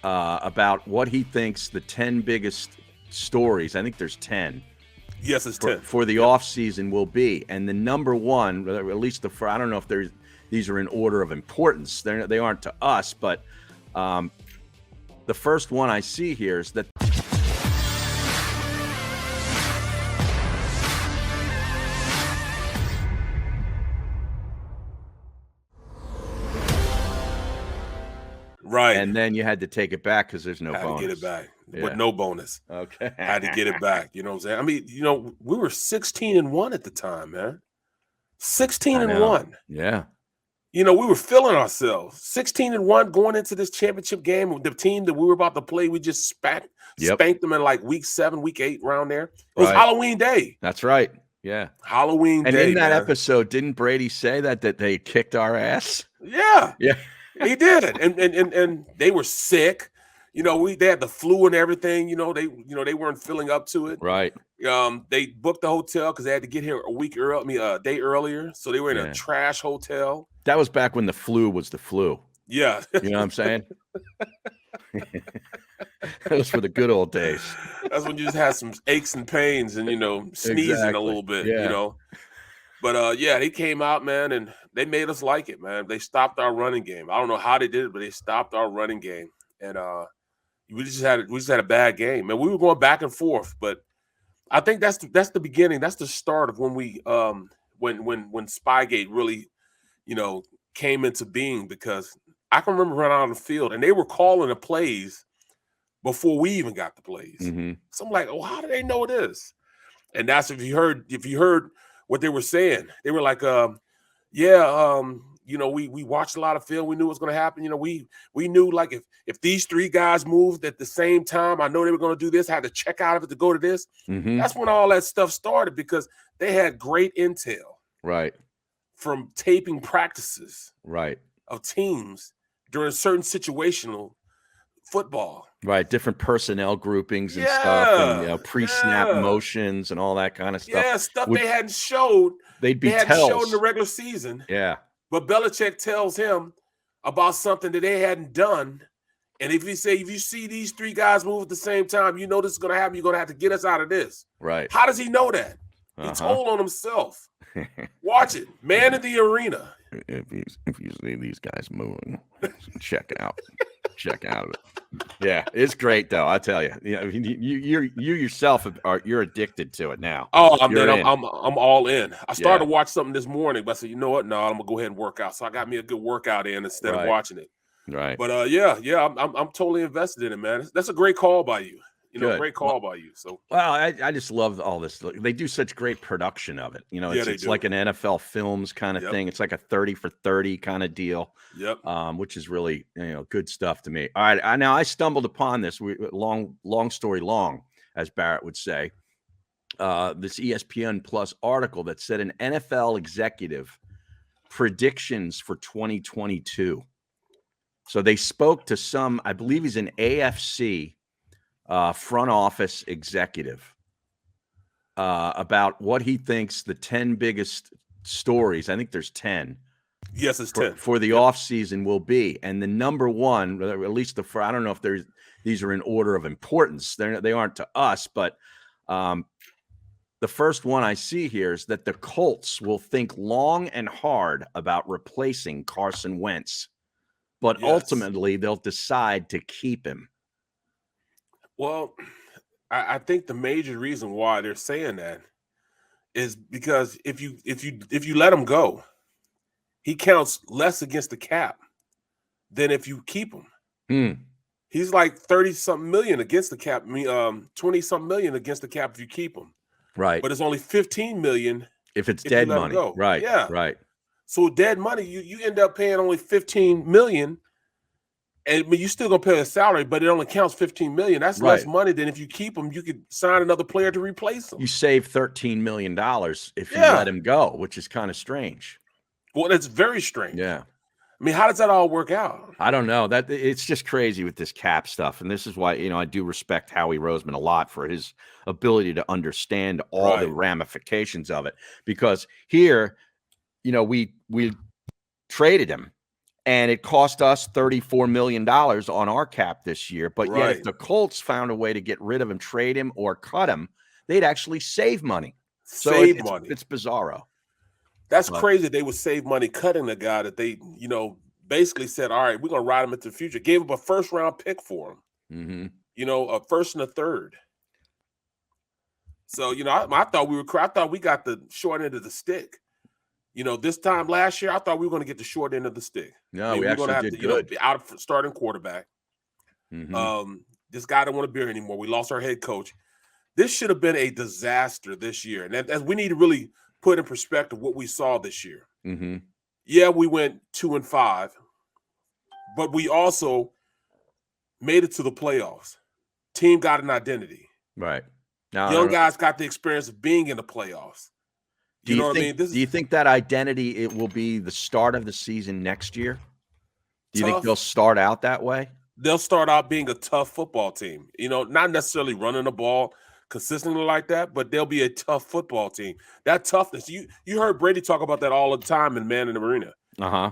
about what he thinks the 10 biggest stories. I think there's 10. Yes, it's 10 for the offseason will be, and the number one, or at least I don't know if these are in order of importance. They aren't to us, but the first one I see here is that. Right. And then you had to take it back because there's no bonus. Had to get it back, but no bonus. Okay. Had to get it back. You know what I'm saying? I mean, we were 16-1 at the time, man. 16-1. Yeah. We were feeling ourselves. 16-1 going into this championship game. The team that we were about to play, we just spanked them in like week 7, week 8, around there. It was Halloween Day. That's right. Yeah. Halloween Day. And in that episode, didn't Brady say that they kicked our ass? Yeah. Yeah. He did it, and they were sick. They had the flu and everything. They weren't feeling up to it. Right. They booked the hotel because they had to get here a day earlier. So they were in a trash hotel. That was back when the flu was the flu. Yeah. You know what I'm saying? Those were the good old days. That's when you just had some aches and pains and sneezing a little bit. Yeah. But they came out, man, and they made us like it, man. They stopped our running game. I don't know how they did it, but they stopped our running game, and we just had a bad game, and we were going back and forth. But I think that's the beginning. That's the start of when we when Spygate really came into being, because I can remember running out on the field and they were calling the plays before we even got the plays. Mm-hmm. So I'm like, oh, how do they know this? And that's if you heard what they were saying. They were like, we watched a lot of film. We knew what was going to happen. We knew, like, if these 3 guys moved at the same time, I know they were going to do this. I had to check out of it to go to this. Mm-hmm. That's when all that stuff started, because they had great intel. Right. From taping practices. Right. Of teams during certain situational football. Right, different personnel groupings and stuff, and pre-snap motions and all that kind of stuff. Yeah, stuff they hadn't showed. They hadn't showed in the regular season. Yeah. But Belichick tells him about something that they hadn't done. And if you see these 3 guys move at the same time, this is going to happen. You're going to have to get us out of this. Right. How does he know that? He told on himself. Watch it. Man in the arena. If you see these guys moving, check out it. Yeah, it's great though. I tell you, you yourself you're addicted to it now. Oh, I'm all in. I started to watch something this morning, but I said, you know what? No, I'm gonna go ahead and work out. So I got me a good workout in instead of watching it. Right. But I'm totally invested in it, man. That's a great call by you. Great call by you. So I just love all this. They do such great production of it. It's like an NFL Films kind of thing. It's like a 30 for 30 kind of deal. Yep. Which is really good stuff to me. All right. Now I stumbled upon this long story long, as Barrett would say. This ESPN Plus article that said an NFL executive predictions for 2022. So they spoke to some, I believe he's an AFC front office executive about what he thinks the 10 biggest stories. I think there's 10. Yes, it's 10 for the offseason will be. And the number one, or at least I don't know if these are in order of importance. They aren't to us, but the first one I see here is that the Colts will think long and hard about replacing Carson Wentz, but ultimately they'll decide to keep him. Well, I think the major reason why they're saying that is because if you let him go, he counts less against the cap than if you keep him. He's like 30-something million against the cap. 20-something million against the cap if you keep him. Right. But it's only 15 million if it's dead money. Right. Yeah. Right. So dead money, you end up paying only 15 million. And you still gonna pay a salary, but it only counts 15 million. That's less money than if you keep him. You could sign another player to replace him. You save $13 million if you let him go, which is kind of strange. Well, it's very strange. Yeah. I mean, how does that all work out? I don't know. That it's just crazy with this cap stuff, and this is why I do respect Howie Roseman a lot for his ability to understand all the ramifications of it. Because here, we traded him. and it cost us $34 million on our cap this year. But yet, if Right. the Colts found a way to get rid of him, trade him, or cut him, they'd actually save money. So Save money. it's bizarro. That's But crazy. They would save money cutting the guy that they, basically said, all right, we're going to ride him into the future. Gave him a first-round pick for him, a first and a third. So, I thought we got the short end of the stick. This time last year, I thought we were going to get the short end of the stick. No, we we're actually going to have did to, good. be out of starting quarterback. This guy don't want to be here anymore. We lost our head coach. This should have been a disaster this year. And as we need to really put in perspective what we saw this year. Yeah, we went 2-5, but we also made it to the playoffs. Team got an identity. Right. Now, young guys got the experience of being in the playoffs. You know what I mean? Do you think that identity, it will be the start of the season next year? Do you think they'll start out that way? They'll start out being a tough football team. Not necessarily running the ball consistently like that, but they'll be a tough football team. That toughness, you heard Brady talk about that all the time in Man in the Arena.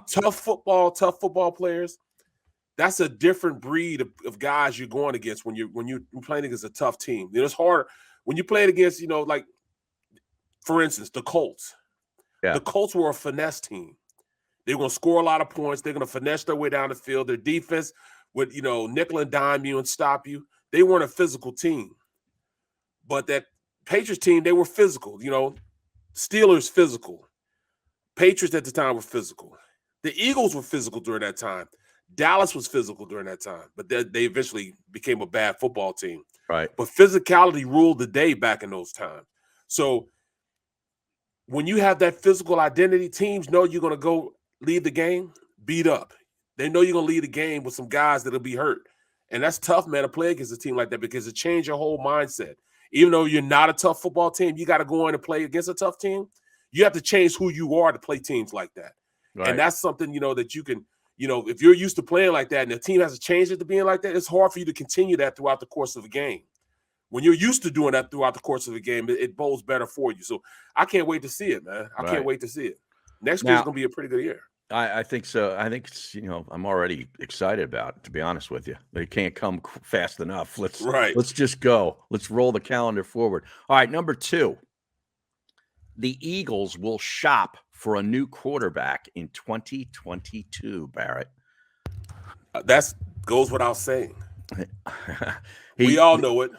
Tough football players. That's a different breed of guys you're going against when you're playing against a tough team. It's hard when you play it against, like, for instance, the Colts. Yeah. The Colts were a finesse team. They're going to score a lot of points. They're going to finesse their way down the field. Their defense would, nickel and dime you and stop you. They weren't a physical team. But that Patriots team, they were physical. Steelers physical. Patriots at the time were physical. The Eagles were physical during that time. Dallas was physical during that time, but they eventually became a bad football team. Right. But physicality ruled the day back in those times. So when you have that physical identity, teams know you're going to go lead the game beat up. They know you're going to lead the game with some guys that'll be hurt. And that's tough, man, to play against a team like that because it changes your whole mindset. Even though you're not a tough football team, you got to go in and play against a tough team. You have to change who you are to play teams like that. Right. And that's something, that you can, if you're used to playing like that and the team has to change it to being like that, it's hard for you to continue that throughout the course of a game. When you're used to doing that throughout the course of the game, it bodes better for you. So I can't wait to see it, man. I can't wait to see it. Next year's going to be a pretty good year. I think so. I think it's, I'm already excited about it, to be honest with you. They can't come fast enough. Let's just go. Let's roll the calendar forward. All right, number 2. The Eagles will shop for a new quarterback in 2022, Barrett. That goes without saying. We all know it.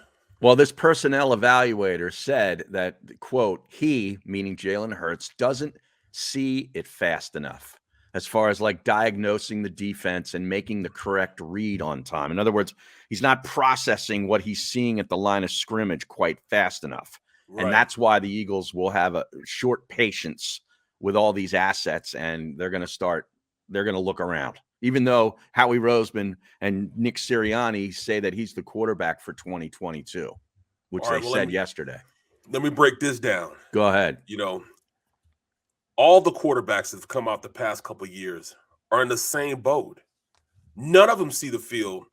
Well, this personnel evaluator said that, quote, he, meaning Jalen Hurts, doesn't see it fast enough as far as like diagnosing the defense and making the correct read on time. In other words, he's not processing what he's seeing at the line of scrimmage quite fast enough. Right. And that's why the Eagles will have a short patience with all these assets, and they're going to look around. Even though Howie Roseman and Nick Sirianni say that he's the quarterback for 2022, which they said yesterday. Let me break this down. Go ahead. All the quarterbacks that have come out the past couple of years are in the same boat. None of them see the field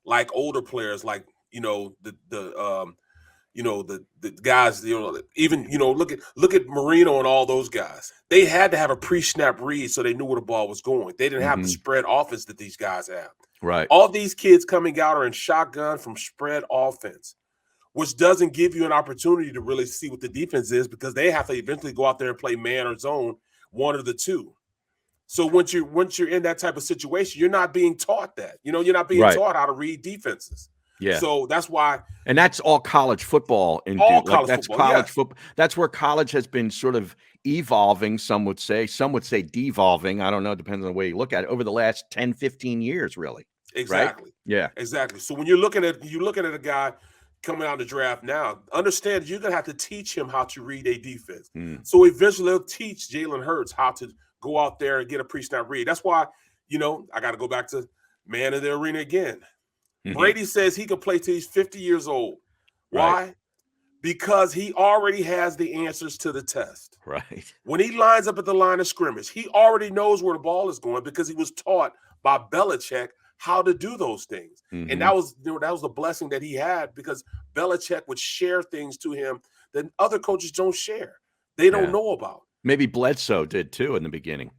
like older players, like the guys. Even look at Marino and all those guys. They had to have a pre-snap read so they knew where the ball was going. They didn't have the spread offense that these guys have. Right. All these kids coming out are in shotgun from spread offense, which doesn't give you an opportunity to really see what the defense is because they have to eventually go out there and play man or zone, one of the two. So once you're in that type of situation, you're not being taught that. You're not being taught how to read defenses. Yeah. So that's why. And that's all college football. That's college football. That's where college has been sort of evolving, some would say devolving. I don't know. It depends on the way you look at it over the last 10, 15 years, really. Exactly. Right? Yeah. Exactly. So when you're looking at a guy coming out of the draft now, understand you're going to have to teach him how to read a defense. So eventually they'll teach Jalen Hurts how to go out there and get a pre-snap read. That's why, I got to go back to man in the arena again. Brady says he can play till he's 50 years old. Why? Right. Because he already has the answers to the test. Right. When he lines up at the line of scrimmage, he already knows where the ball is going because he was taught by Belichick how to do those things. And that was the blessing that he had because Belichick would share things to him that other coaches don't share. They don't know about. Maybe Bledsoe did too in the beginning.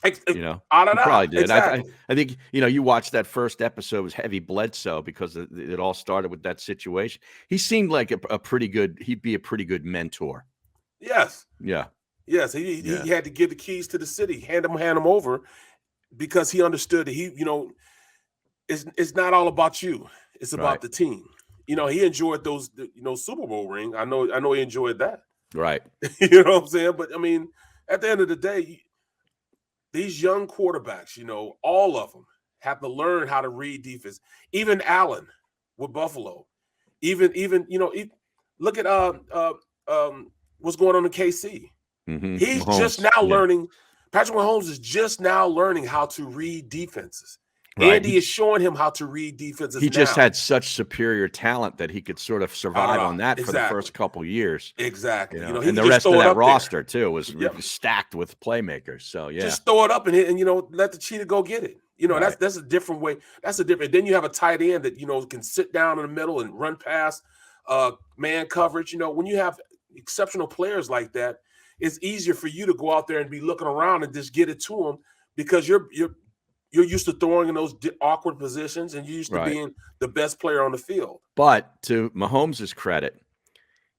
You know, Out of he probably that. did. Exactly. I think, you watched that first episode was heavy Bledsoe because it all started with that situation. He seemed like a pretty good, he'd be a pretty good mentor. Yes. Yeah. Yes. He had to give the keys to the city, hand them over, because he understood that it's not all about you. It's about Right. the team. He enjoyed those, Super Bowl ring. I know he enjoyed that. Right. You know what I'm saying? But I mean, at the end of the day, these young quarterbacks, all of them have to learn how to read defense. Even Allen with Buffalo, even look at what's going on in KC. He's Mahomes. just now Yeah. learning. Patrick Mahomes is just now learning how to read defenses. Right. Andy is showing him how to read defenses. He just had such superior talent that he could sort of survive on that for the first couple years. Exactly. And the rest of that roster too was stacked with playmakers. So yeah, just throw it up and hit, and let the cheetah go get it. Right. That's a different way. That's a different. Then you have a tight end that can sit down in the middle and run past man coverage. When you have exceptional players like that, it's easier for you to go out there and be looking around and just get it to them, because you're used to throwing in those awkward positions, and you're used to being the best player on the field. But to Mahomes' credit,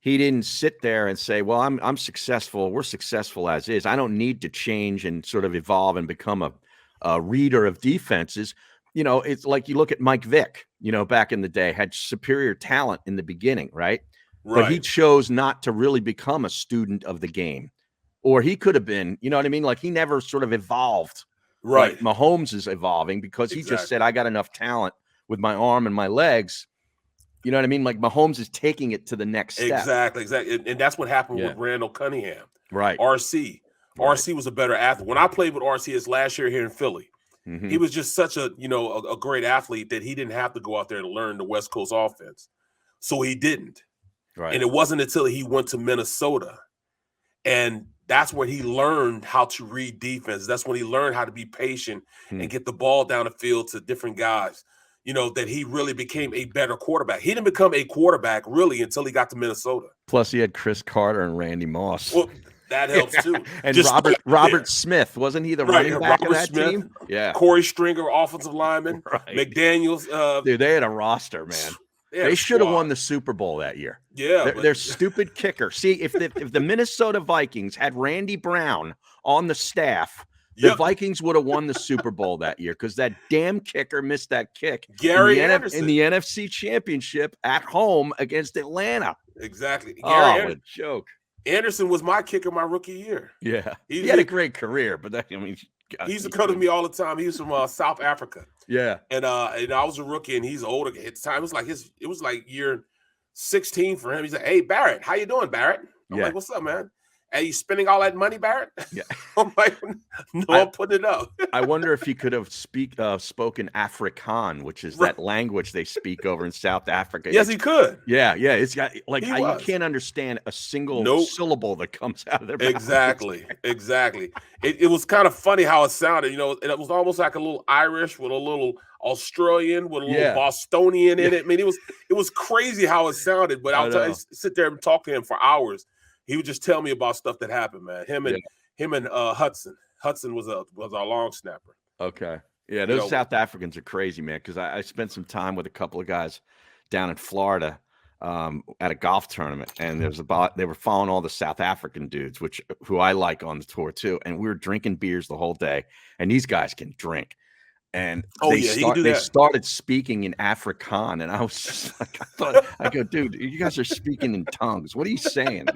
he didn't sit there and say, well, I'm successful. We're successful as is. I don't need to change and sort of evolve and become a reader of defenses. It's like you look at Mike Vick, back in the day, had superior talent in the beginning, right? But he chose not to really become a student of the game. Or he could have been, you know what I mean? Like he never sort of evolved. Right. Like Mahomes is evolving because he just said, I got enough talent with my arm and my legs. You know what I mean? Like Mahomes is taking it to the next step. Exactly. And that's what happened with Randall Cunningham. Right. RC. RC was a better athlete. When I played with RC his last year here in Philly, he was just such a great athlete that he didn't have to go out there and learn the West Coast offense. So he didn't. Right. And it wasn't until he went to Minnesota, and that's where he learned how to read defense. That's when he learned how to be patient and get the ball down the field to different guys, that he really became a better quarterback. He didn't become a quarterback really until he got to Minnesota. Plus he had Chris Carter and Randy Moss. Well, that helps too. And just Robert Smith, wasn't he the running back of that team? Yeah. Corey Stringer, offensive lineman. McDaniels. Dude, they had a roster, man. They should have won the Super Bowl that year. Yeah. Their stupid kicker. See, if the Minnesota Vikings had Randy Brown on the staff, the Vikings would have won the Super Bowl that year, because that damn kicker missed that kick Gary Anderson in the NFC Championship at home against Atlanta. Exactly. What a joke. Anderson was my kicker my rookie year. Yeah. He had a great career, but he used to come to me all the time. He was from South Africa. Yeah. And I was a rookie, and he's older at the time. It was like year 16 for him. He's like, "Hey, Barrett, how you doing, Barrett?" I'm like, "What's up, man? Hey, you spending all that money, Barrett?" Yeah. I'm like, "No, I'm putting it up." I wonder if he could have spoken Afrikaan, which is that language they speak over in South Africa. Yes, he could. Yeah. It's got you can't understand a single syllable that comes out of their mouth. Exactly. It was kind of funny how it sounded. And it was almost like a little Irish with a little Australian with a little Bostonian in it. I mean, it was crazy how it sounded. But I'll sit there and talk to him for hours. He would just tell me about stuff that happened, man. Him and Hudson. Hudson was our long snapper. Okay. Yeah, those South Africans are crazy, man, because I spent some time with a couple of guys down in Florida at a golf tournament, and they were following all the South African dudes, who I like on the tour too, and we were drinking beers the whole day, and these guys can drink. And they started speaking in Afrikaan, and I was just like, I go, dude, you guys are speaking in tongues. What are you saying?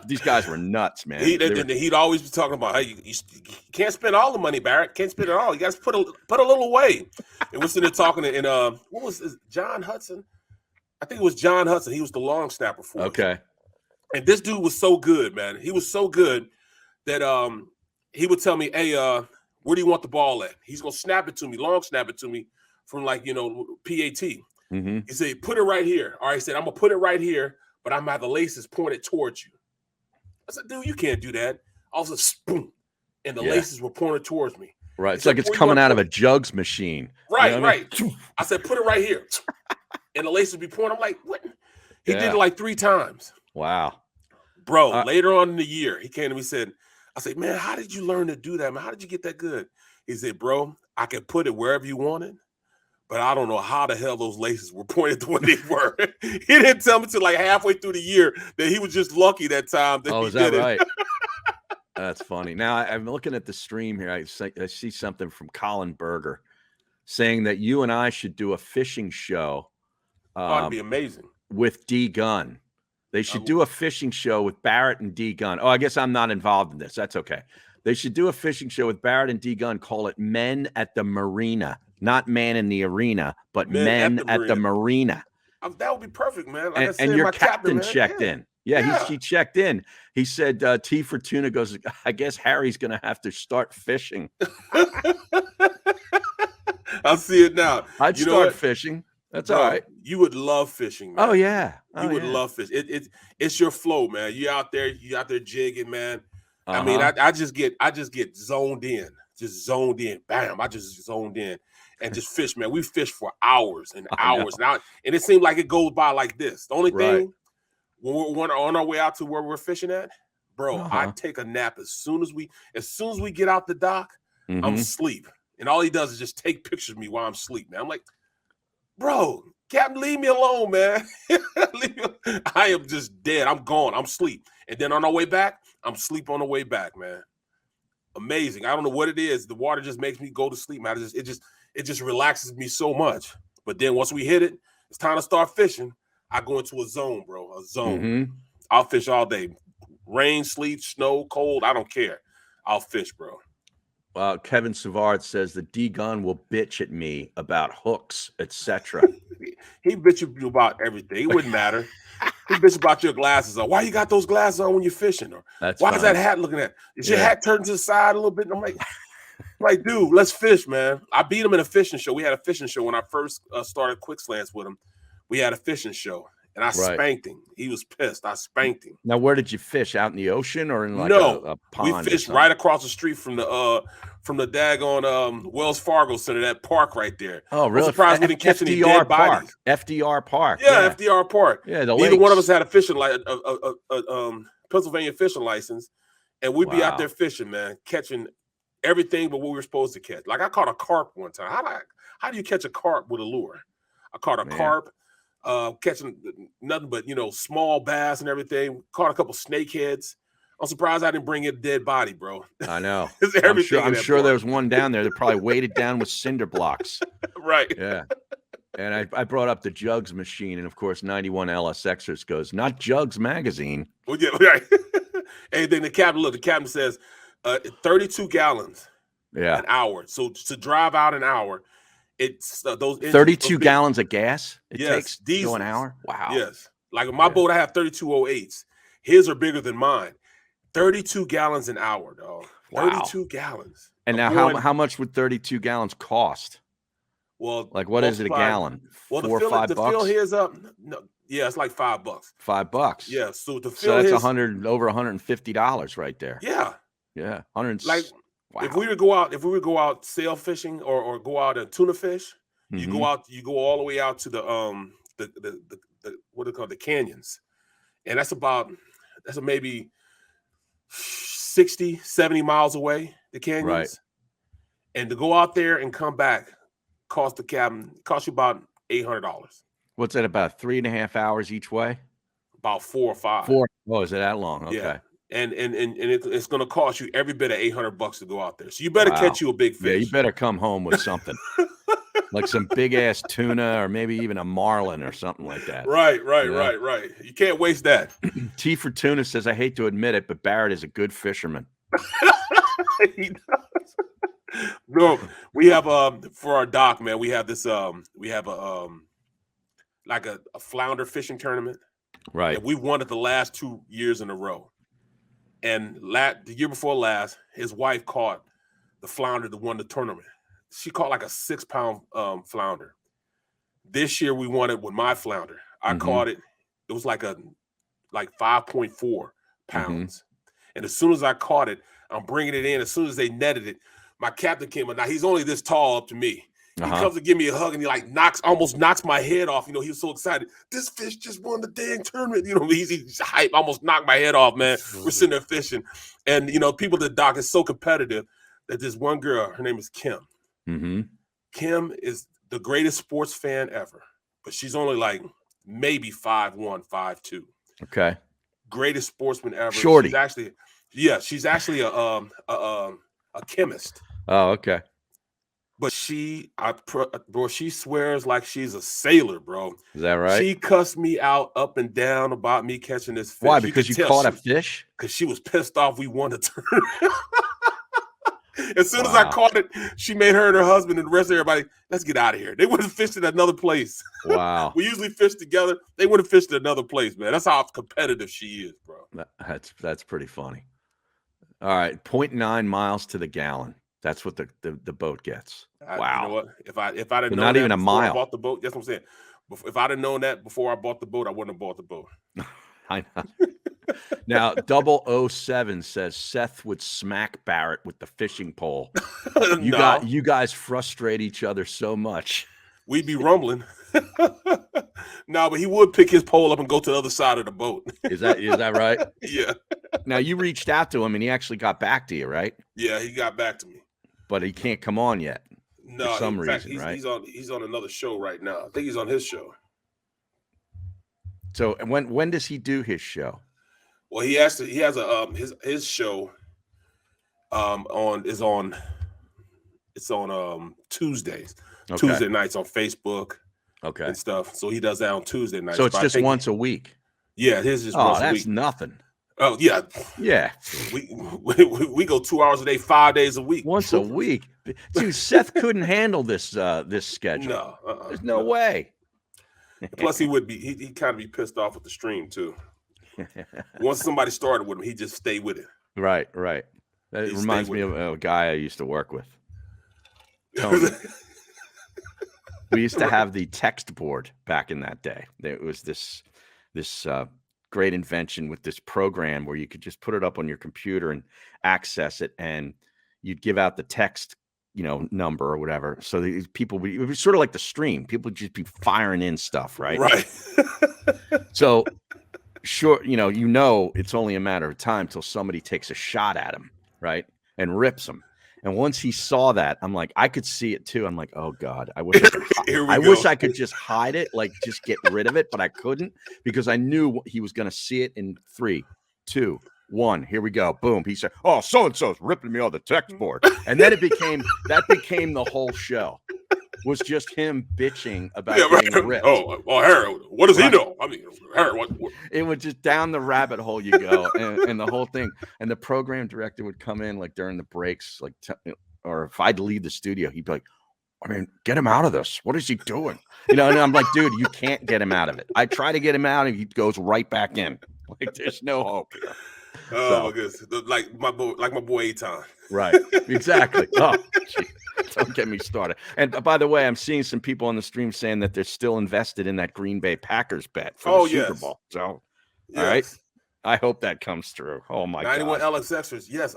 These guys were nuts, man. He'd always be talking about, hey, you can't spend all the money, Barrett. Can't spend it all. You guys put a little away. And we're sitting there talking, and what was this? John Hudson? I think it was John Hudson. He was the long snapper for us. Okay. And this dude was so good, man. He was so good that he would tell me, hey, where do you want the ball at? He's gonna snap it to me, long snap it to me from PAT. Mm-hmm. He said, put it right here. All right, he said, I'm gonna put it right here, but I'm gonna have the laces pointed towards you. I said, dude, you can't do that. All of a sudden, boom, and the laces were pointed towards me. Right. It's like it's coming out of a jugs machine. Right, right. I said, put it right here. And the laces be pointed. I'm like, what? He did it like 3 times. Wow. Bro, later on in the year, he came to me and said, I said, man, how did you learn to do that, man? How did you get that good? He said, bro, I can put it wherever you want it, but I don't know how the hell those laces were pointed the way they were. He didn't tell me till like halfway through the year that he was just lucky that time that he is that did right? it. That's funny. Now I'm looking at the stream here. I see something from Colin Berger saying that you and I should do a fishing show That'd be amazing. with D Gunn. They should do a fishing show with Barrett and D Gunn. Oh, I guess I'm not involved in this. That's okay. They should do a fishing show with Barrett and D Gunn. Call it Men at the Marina, not Man in the Arena, but Men at the Marina. That would be perfect, man. Like and your captain checked in. Yeah, he checked in. He said, T Fortuna goes, I guess Harry's going to have to start fishing. I'll see it now. I'd start fishing. That's all right. You would love fishing, man. Oh, yeah. You would love fish. It's your flow, man. You out there jigging, man. I mean, I just get zoned in. Just zoned in. Bam. I just zoned in and just fish, man. We fish for hours and hours. And it seemed like it goes by like this. The only thing, when we're on our way out to where we're fishing at, bro, I take a nap as soon as we get out the dock, I'm asleep. And all he does is just take pictures of me while I'm asleep, man. I'm like, bro, Captain, leave me alone, man. I am just dead. I'm gone. I'm asleep. And then on our way back, I'm asleep on the way back, man. Amazing. I don't know what it is. The water just makes me go to sleep, man. It just relaxes me so much. But then once we hit it, it's time to start fishing. I go into a zone, bro. A zone. I'll fish all day. Rain, sleet, snow, cold. I don't care. I'll fish, bro. Kevin Savard says that D Gunn will bitch at me about hooks, etc. He bitch you about everything. It wouldn't matter. He bitch about your glasses on. Why you got those glasses on when you're fishing? Or why is that hat looking at? Is your hat turned to the side a little bit? And I'm like, dude, let's fish, man. I beat him in a fishing show. We had a fishing show when I first started Quick Slants with him. We had a fishing show. And I spanked him. He was pissed. I spanked him. Now, where did you fish? Out in the ocean or in like a pond? We fished right across the street from the daggone Wells Fargo Center, that park right there. Oh, really? I'm surprised we didn't catch any dead bodies. FDR Park. Yeah, FDR Park. Yeah, neither one of us had a fishing Pennsylvania fishing license, and we'd be out there fishing, man, catching everything but what we were supposed to catch. Like I caught a carp one time. How do you catch a carp with a lure? I caught a carp. Catching nothing but small bass and everything. Caught a couple snakeheads. I'm surprised I didn't bring in a dead body, bro. I know. I'm sure there was one down there that probably weighted down with cinder blocks. Right. Yeah. And I brought up the Jugs machine, and of course 91 LSXers goes, not Jugs magazine. Well, yeah, right. And then the captain says 32 gallons an hour. So to drive out an hour, it's those 32 gallons of gas it takes diesel an hour. Wow. Yes. Like in my boat, I have 3208s. His are bigger than mine. 32 gallons an hour, dog. Wow. 32 gallons. And now how much would 32 gallons cost? Well, like what is it a gallon? Well, $4 or $5? The fill here's up. No, yeah, it's like $5. $5. Yeah. So the so fill that's over $150 right there. Yeah. Yeah. 100. Like wow. If we would go out sail fishing or go out and tuna fish, you go all the way out to the what do they call the canyons. And that's maybe 60, 70 miles away, the canyons. Right. And to go out there and come back cost you about $800. What's that, about 3.5 hours each way? About 4 or 5. 4. Oh, is it that long? Okay. Yeah. And it's going to cost you every bit of $800 to go out there. So you better catch you a big fish. Yeah, you better come home with something. Like some big ass tuna or maybe even a marlin or something like that. Right. You can't waste that. T Fortuna says, I hate to admit it, but Barrett is a good fisherman. He does. No, we have for our dock, man, we have this like a flounder fishing tournament. Right. And we won it the last 2 years in a row. And the year before last, his wife caught the flounder that won the tournament. She caught like a 6-pound flounder. This year we won it with my flounder. I caught it. It was like 5.4 pounds. And as soon as I caught it, I'm bringing it in. As soon as they netted it, my captain came in. Now he's only this tall up to me. He comes to give me a hug, and he like almost knocks my head off. He was so excited. This fish just won the dang tournament. He's hype, almost knocked my head off, man. We're sitting there fishing, and people at the dock is so competitive that this one girl, her name is Kim. Mm-hmm. Kim is the greatest sports fan ever, but she's only like maybe 5'1", 5'2". Okay. Greatest sportsman ever. Shorty. She's actually a chemist. Oh, okay. But she swears like she's a sailor, bro. Is that right? She cussed me out up and down about me catching this fish. Why? Because you caught a fish? Because she was pissed off we won the tournament. As soon as I caught it, she made her and her husband and the rest of everybody, let's get out of here. They would have fished at another place. Wow. We usually fish together. They would have fished at another place, man. That's how competitive she is, bro. That's pretty funny. All right, 0.9 miles to the gallon. That's what the boat gets. Wow. You know what? If I'd have known not that even a before I mile. bought the boat, that's what I'm saying. If I'd have known that before I bought the boat, I wouldn't have bought the boat. I know. Now, 007 says Seth would smack Barrett with the fishing pole. You guys frustrate each other so much. We'd be rumbling. No, but he would pick his pole up and go to the other side of the boat. Is that right? Yeah. Now, you reached out to him and he actually got back to you, right? Yeah, he got back to me. But he can't come on yet. No, for some reason, he's, right? He's on another show right now. I think he's on his show. So when does he do his show? Well, he has his show on Tuesdays. Okay. Tuesday nights on Facebook. Okay. And stuff. So he does that on Tuesday nights. So it's just once a week. Yeah, his is once a week. That's nothing. Oh yeah. Yeah. We go 2 hours a day, 5 days a week. Once a week. Dude, Seth couldn't handle this schedule. No. There's no way. Plus he'd kind of be pissed off with the stream too. Once somebody started with him, he'd just stay with it. Right. That reminds me of a guy I used to work with. Tony. We used to have the text board back in that day. There was this great invention with this program where you could just put it up on your computer and access it, and you'd give out the text, number or whatever. So these people, it was sort of like the stream. People would just be firing in stuff, right? Right. So sure, it's only a matter of time till somebody takes a shot at him, right, and rips him. And once he saw that, I'm like, I could see it too. I'm like, oh God, I wish I could just hide it, like just get rid of it, but I couldn't because I knew he was going to see it in 3, 2, 1. Here we go. Boom. He said, "Oh, so and so's ripping me on the text board," and then that became the whole show. Was just him bitching about getting ripped. Oh, well, Harry, what does he know? I mean, Harry, what? It would just down the rabbit hole you go, and the whole thing. And the program director would come in like during the breaks, like, or if I'd leave the studio, he'd be like, "I mean, get him out of this. What is he doing?" And I'm like, "Dude, you can't get him out of it. I try to get him out, and he goes right back in. Like, there's no hope here." Oh, my goodness. Like my boy Eitan. Right. Exactly. Oh, geez. Don't get me started. And by the way, I'm seeing some people on the stream saying that they're still invested in that Green Bay Packers bet for the Super Bowl. So, yes. All right. I hope that comes through. Oh my 91 God. 91 LXXers. Yes.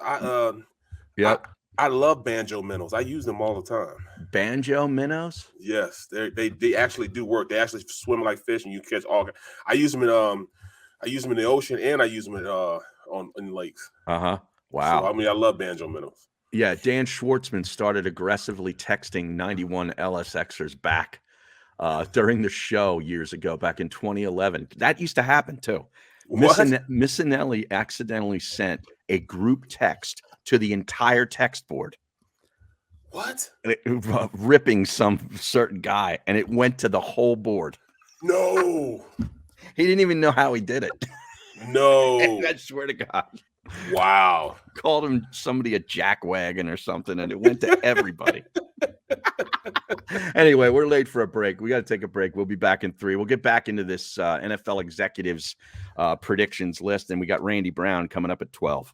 I love banjo minnows. I use them all the time. Banjo minnows? Yes. They actually do work. They actually swim like fish and you catch all. I use them in the ocean and I use them in lakes. Uh-huh. Wow. So, I love banjo minnows. Yeah, Dan Schwartzman started aggressively texting 91 LSXers back during the show years ago, back in 2011. That used to happen too. Missinelli accidentally sent a group text to the entire text board. What? Ripping some certain guy, and it went to the whole board. No. He didn't even know how he did it. No. I swear to God. Wow. Called him somebody a jackwagon or something, and it went to everybody. Anyway, we're late for a break. We got to take a break. We'll be back in 3. We'll get back into this NFL executives predictions list, and we got Randy Brown coming up at 12.